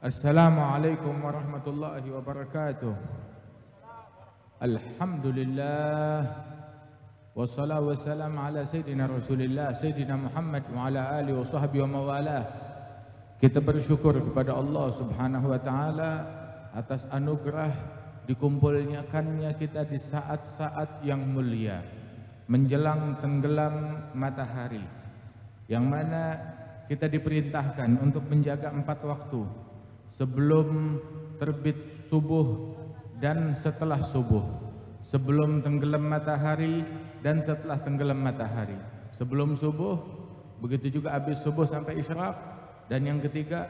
Assalamualaikum warahmatullahi wabarakatuh. Alhamdulillah wassalatu wassalamu ala sayyidina Rasulillah Sayyidina Muhammad wa ala alihi wa sahbihi wa mawalah. Kita bersyukur kepada Allah Subhanahu wa taala atas anugerah dikumpulkannya kita di saat-saat yang mulia menjelang tenggelam matahari, yang mana kita diperintahkan untuk menjaga 4 waktu: sebelum terbit subuh dan setelah subuh, sebelum tenggelam matahari dan setelah tenggelam matahari, sebelum subuh, begitu juga habis subuh sampai isyraq, dan yang ketiga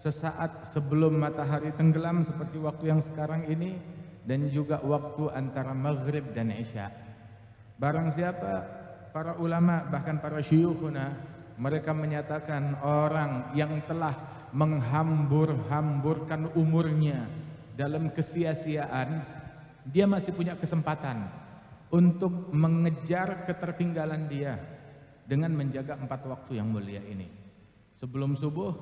sesaat sebelum matahari tenggelam seperti waktu yang sekarang ini, dan juga waktu antara maghrib dan isya. Barang siapa, para ulama bahkan para syuyukhuna, mereka menyatakan orang yang telah menghambur-hamburkan umurnya dalam kesia-siaan, dia masih punya kesempatan untuk mengejar ketertinggalan dia dengan menjaga 4 waktu yang mulia ini. Sebelum subuh,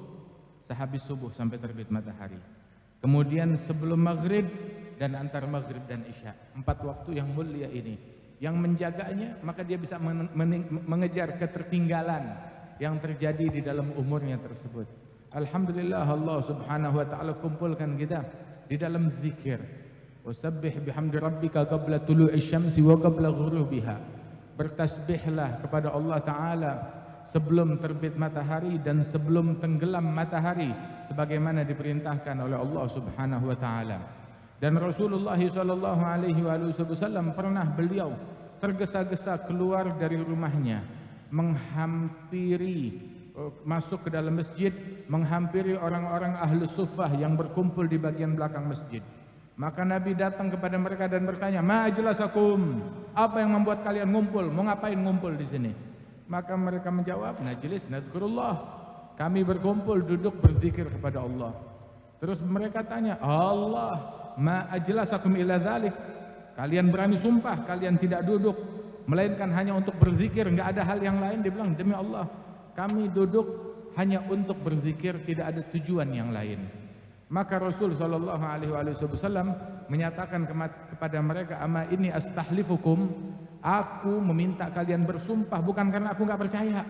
sehabis subuh sampai terbit matahari, kemudian sebelum maghrib dan antara maghrib dan isya. 4 waktu yang mulia ini, yang menjaganya maka dia bisa mengejar ketertinggalan yang terjadi di dalam umurnya tersebut. Alhamdulillah, Allah Subhanahu wa taala kumpulkan kita di dalam zikir. Wasabbih bihamdi rabbika qabla tulu'i syamsi wa qabla ghurubiha. Bertasbihlah kepada Allah taala sebelum terbit matahari dan sebelum tenggelam matahari, sebagaimana diperintahkan oleh Allah Subhanahu wa taala. Dan Rasulullah sallallahu alaihi wasallam pernah beliau tergesa-gesa keluar dari rumahnya, menghampiri, masuk ke dalam masjid, menghampiri orang-orang ahlu suffah yang berkumpul di bagian belakang masjid. Maka Nabi datang kepada mereka dan bertanya, "Ma ajlasakum?" Apa yang membuat kalian ngumpul? Mau ngapain ngumpul di sini? Maka mereka menjawab, "Najlis nadhkurullah." Kami berkumpul duduk berzikir kepada Allah. Terus mereka tanya, "Allah, ma ajlasakum ila dzalik?" Kalian berani sumpah kalian tidak duduk melainkan hanya untuk berzikir, enggak ada hal yang lain? Dia bilang, "Demi Allah, kami duduk hanya untuk berzikir, tidak ada tujuan yang lain." Maka Rasul sallallahu alaihi wasallam menyatakan kepada mereka, "Ama ini astahlifukum." Aku meminta kalian bersumpah bukan karena aku enggak percaya,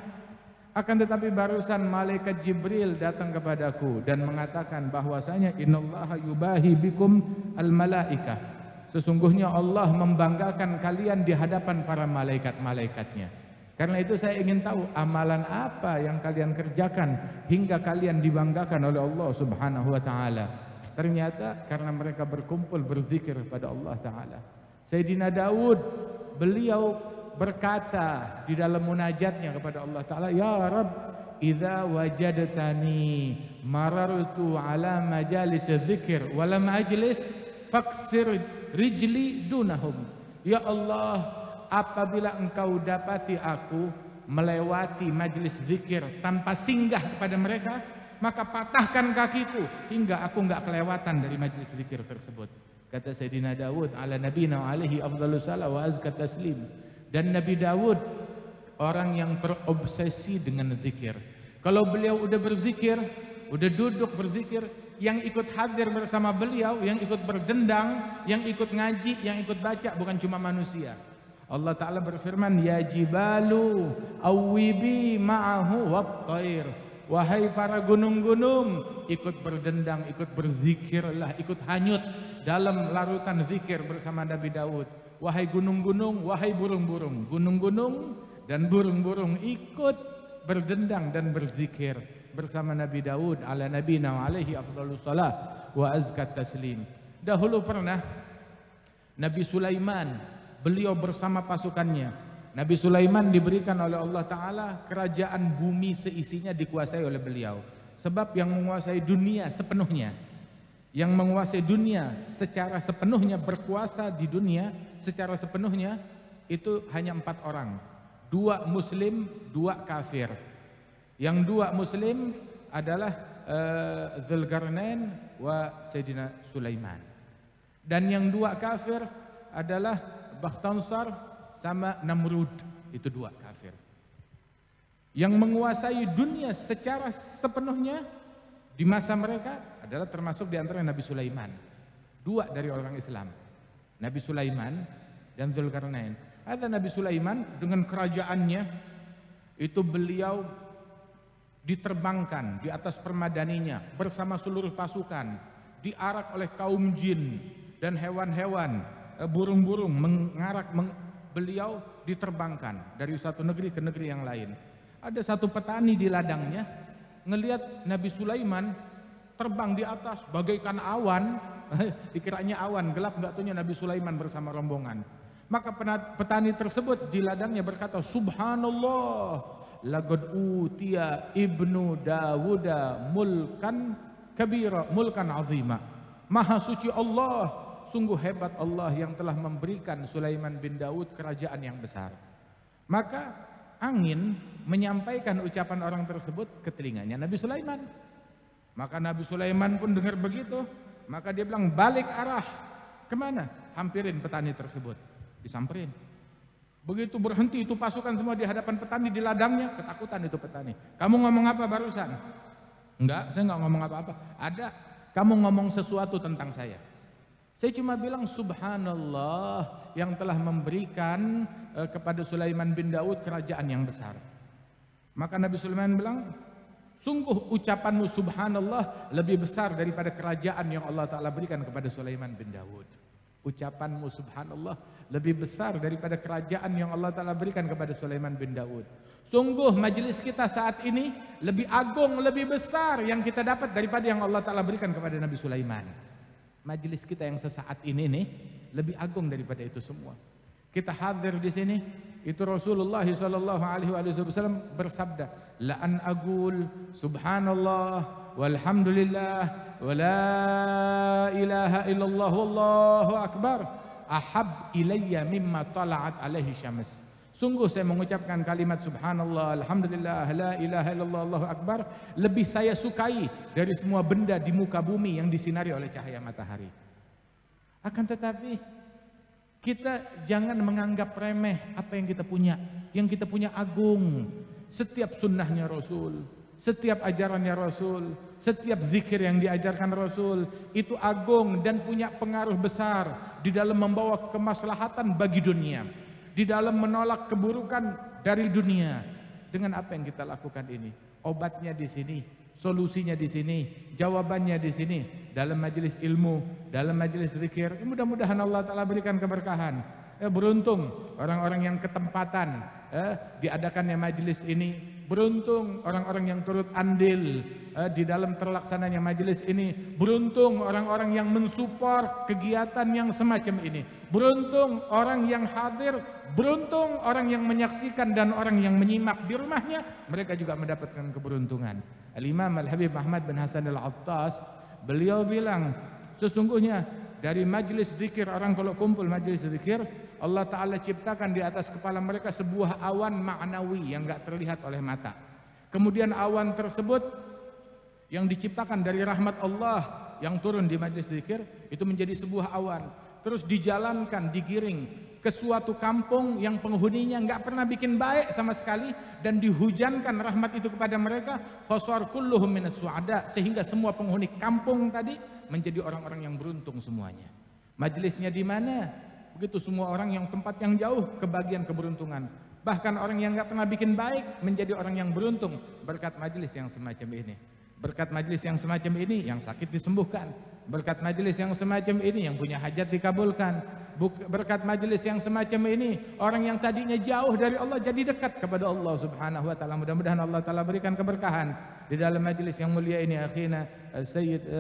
akan tetapi barusan malaikat Jibril datang kepadaku dan mengatakan bahwasanya innallaha yubahi bikum al-malaikah. Sesungguhnya Allah membanggakan kalian di hadapan para malaikat-malaikatnya. Karena itu saya ingin tahu amalan apa yang kalian kerjakan hingga kalian dibanggakan oleh Allah Subhanahu wa taala. Ternyata karena mereka berkumpul berzikir pada Allah taala. Sayyidina Daud, beliau berkata di dalam munajatnya kepada Allah taala, "Ya Rabb, idza wajadtani marartu ala majalis dzikir wa lam ajlis faksir rijli dunahum." Ya Allah, apabila engkau dapati aku melewati majlis zikir tanpa singgah kepada mereka, maka patahkan kakiku hingga aku enggak kelewatan dari majlis zikir tersebut. Kata Sayyidina Daud ala nabiyina alaihi afdhalus salam wa azka taslim. Dan Nabi Daud orang yang terobsesi dengan zikir. Kalau beliau udah berzikir, udah duduk berzikir, yang ikut hadir bersama beliau, yang ikut berdendang, yang ikut ngaji, yang ikut baca bukan cuma manusia. Allah Ta'ala berfirman, "Ya jibalu awwibi ma'ahu wat-thair." Wahai para gunung-gunung, ikut berdendang, ikut berzikirlah, ikut hanyut dalam larutan zikir bersama Nabi Daud. Wahai gunung-gunung, wahai burung-burung, gunung-gunung dan burung-burung ikut berdendang dan berzikir bersama Nabi Daud ala nabiyina alaihi afdhalus salat wa azkat taslim. Dahulu pernah Nabi Sulaiman, beliau bersama pasukannya. Nabi Sulaiman diberikan oleh Allah Ta'ala kerajaan bumi seisinya dikuasai oleh beliau. Sebab yang menguasai dunia sepenuhnya, yang menguasai dunia secara sepenuhnya, berkuasa di dunia secara sepenuhnya, itu hanya 4 orang. 2 muslim, 2 kafir. Yang 2 muslim adalah Dzulqarnain wa Sayyidina Sulaiman. Dan yang 2 kafir adalah Bakhtansar sama Namrud. Itu 2 kafir. Yang menguasai dunia secara sepenuhnya Di masa mereka adalah termasuk di antara Nabi Sulaiman. Dua dari orang Islam, Nabi Sulaiman dan Dzulkarnain. Ada Nabi Sulaiman dengan kerajaannya, itu beliau diterbangkan di atas permadaninya bersama seluruh pasukan, diarak oleh kaum jin dan hewan-hewan, burung-burung mengarak beliau diterbangkan dari satu negeri ke negeri yang lain. Ada satu petani di ladangnya ngelihat Nabi Sulaiman terbang di atas bagaikan awan. Dikiranya awan, gelap nggak tuhnya Nabi Sulaiman bersama rombongan. Maka petani tersebut di ladangnya berkata, Subhanallah, laqad utiya ibnu Dawuda mulkan kabira, mulkan azima. Maha suci Allah, sungguh hebat Allah yang telah memberikan Sulaiman bin Daud kerajaan yang besar. Maka angin menyampaikan ucapan orang tersebut ke telinganya Nabi Sulaiman. Maka Nabi Sulaiman pun dengar begitu. Maka dia bilang, balik arah. Kemana? Hampirin petani tersebut. Disamperin. Begitu berhenti itu pasukan semua di hadapan petani di ladangnya, ketakutan itu petani. Kamu ngomong apa barusan? Enggak, saya enggak ngomong apa-apa. Ada, kamu ngomong sesuatu tentang saya. Saya cuma bilang subhanallah yang telah memberikan kepada Sulaiman bin Daud kerajaan yang besar. Maka Nabi Sulaiman bilang, sungguh ucapanmu subhanallah lebih besar daripada kerajaan yang Allah Ta'ala berikan kepada Sulaiman bin Daud. Ucapanmu subhanallah lebih besar daripada kerajaan yang Allah Ta'ala berikan kepada Sulaiman bin Daud. Sungguh majelis kita saat ini lebih agung, lebih besar yang kita dapat daripada yang Allah Ta'ala berikan kepada Nabi Sulaiman. Majelis kita yang sesaat ini nih lebih agung daripada itu semua. Kita hadir di sini, itu Rasulullah SAW bersabda, la an agul subhanallah walhamdulillah wa la ilaha illallah wallahu akbar ahab ilayya mimma tala'at alaihi syams. Sungguh saya mengucapkan kalimat subhanallah alhamdulillah la ilaha illallah wallahu akbar lebih saya sukai dari semua benda di muka bumi yang disinari oleh cahaya matahari. Akan tetapi kita jangan menganggap remeh apa yang kita punya. Yang kita punya agung. Setiap sunnahnya Rasul, setiap ajarannya Rasul, setiap zikir yang diajarkan Rasul itu agung dan punya pengaruh besar di dalam membawa kemaslahatan bagi dunia, di dalam menolak keburukan dari dunia. Dengan apa yang kita lakukan ini, obatnya di sini, solusinya di sini, jawabannya di sini, dalam majelis ilmu, dalam majelis zikir. Mudah-mudahan Allah Ta'ala berikan keberkahan. Beruntung orang-orang yang ketempatan diadakannya majelis ini. Beruntung orang-orang yang turut andil di dalam terlaksananya majelis ini. Beruntung orang-orang yang mensupport kegiatan yang semacam ini. Beruntung orang yang hadir. Beruntung orang yang menyaksikan dan orang yang menyimak di rumahnya. Mereka juga mendapatkan keberuntungan. Al-Imam Al-Habib Ahmad bin Hasan Al-Attas, beliau bilang, sesungguhnya dari majelis zikir, orang kalau kumpul majelis zikir, Allah Ta'ala ciptakan di atas kepala mereka sebuah awan ma'nawi yang enggak terlihat oleh mata. Kemudian awan tersebut yang diciptakan dari rahmat Allah yang turun di majelis zikir itu menjadi sebuah awan. Terus dijalankan, digiring ke suatu kampung yang penghuninya enggak pernah bikin baik sama sekali, dan dihujankan rahmat itu kepada mereka, fasar kulluhum minas su'ada, sehingga semua penghuni kampung tadi menjadi orang-orang yang beruntung semuanya. Majelisnya di mana? Begitu semua orang yang tempat yang jauh kebagian keberuntungan. Bahkan orang yang enggak pernah bikin baik menjadi orang yang beruntung berkat majelis yang semacam ini. Berkat majelis yang semacam ini yang sakit disembuhkan. Berkat majelis yang semacam ini yang punya hajat dikabulkan. Berkat majelis yang semacam ini orang yang tadinya jauh dari Allah jadi dekat kepada Allah Subhanahu wa taala. Mudah-mudahan Allah taala berikan keberkahan di dalam majelis yang mulia ini. Akhina Sayyid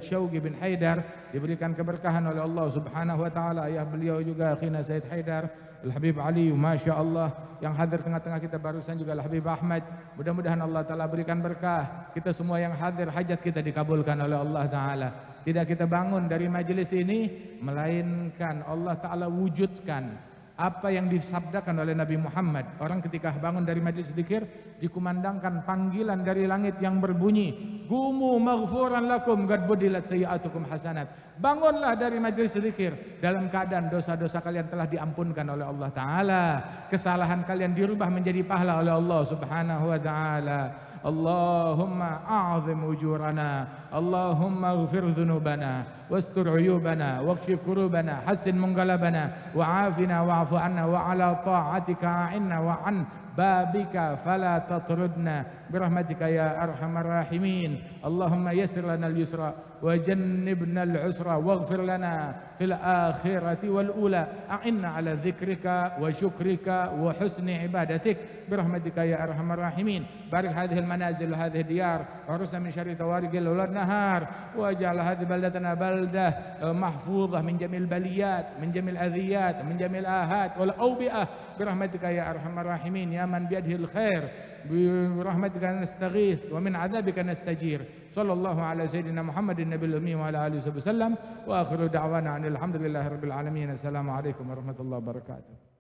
Syauqi bin Haidar diberikan keberkahan oleh Allah Subhanahu wa taala. Ayah beliau juga Akhina Sayyid Haidar Al-Habib Ali, Masya Allah, yang hadir tengah-tengah kita barusan juga Al-Habib Ahmad. Mudah-mudahan Allah Ta'ala berikan berkah. Kita semua yang hadir, hajat kita dikabulkan oleh Allah Ta'ala. Tidak kita bangun dari majelis ini, melainkan Allah Ta'ala wujudkan apa yang disabdakan oleh Nabi Muhammad. Orang ketika bangun dari majelis zikir, dikumandangkan panggilan dari langit yang berbunyi, Gumu maghfuran lakum qad budilat sayyi'atukum hasanat. Bangunlah dari majelis zikir dalam keadaan dosa-dosa kalian telah diampunkan oleh Allah Ta'ala. Kesalahan kalian dirubah menjadi pahala oleh Allah Subhanahu wa Ta'ala. Allahumma a'zim ujurana, Allahumma ighfir dhunubana, wastur uyubana, wakshif kurubana, hassin mungalabana, wa'afina wa'afu anna, wa ala ta'atika a'inna wa an babika fala tatrudna birahmatika ya arhamar rahimin. Allahumma yassir lana al-yusra wa jannibna al-usra waghfir lana fil akhirati wal ula. A'inna ala dhikrika wa syukrika wa husni ibadatik birahmatika ya arhamar rahimin. Barik hadhihi al-manazil wa hadhihi diyar wa rusna min syarri tawariqil lail nahar wa ja'al hadhihi baldatana baldah mahfuzah min jamil baliyat, min jamil adhiyat, min jamil ahat wal awbi'ah birahmatika ya arhamar rahimin ya man biyadihil khair. Birahmatika nastaghith wa min adzabika nastajir. Sallallahu ala sayyidina Muhammadin nabiyil ummi wa ala alihi wasallam wa akhiru da'wana alhamdulillahi rabbil alamin. Assalamu alaikum warahmatullahi wabarakatuh.